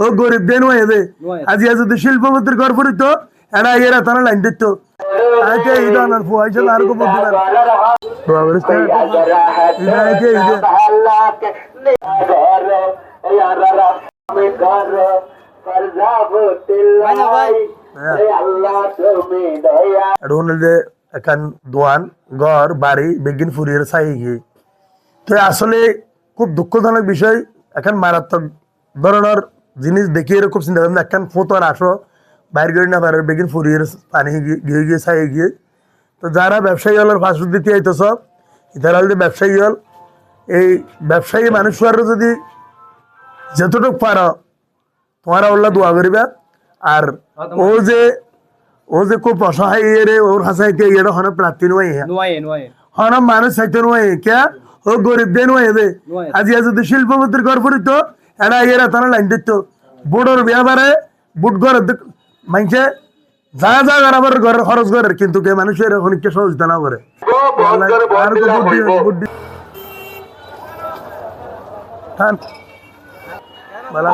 ও গরিব দেন হয়ে দে আজি যদি শিল্পপতির ঘর ফুরিত এরা এরা তারা লাইন দিত আইতে ইদান আর ফুয়াইছে আর কো বুদ্ধি না বাবরস্তা ইদাইতে ইদে রোনালদে এখন দোয়ান ঘর বাড়ি বেগিন ফুরিয়ে চাই গিয়ে তো আসলে খুব দুঃখজনক বিষয় এখন মারাত্মক ধরনের জিনিস দেখি খুব চিন্তা করলাম এখন ফোতর আসো বাইরে করে না পারে বেগিন ফুরিয়ে পানি গিয়ে গিয়ে চাই গিয়ে তো যারা ব্যবসায়ী হল ফাস্টফুড দিতে আইতো সব যারা হল ব্যবসায়ী হল এই ব্যবসায়ী মানুষরা যদি যতটুকু পারো তোমারা ওল্লা দোয়া করিবা আর ও যে খুব অসহায় রে ওর হাসাইতে এটা হন প্রার্থী নয় হন মানুষ চাইতে নয় কে ও গরিব দে নয় দে আজি যদি শিল্পপতির ঘর ফুরিত এরা এরা তারা লাইন দিত বুড়োর বিয়া বারে বুট ঘর মাইছে যা যা আবার ঘরের খরচ করে কিন্তু কে মানুষের এখন কে সহযোগিতা না করে বুদ্ধি বালা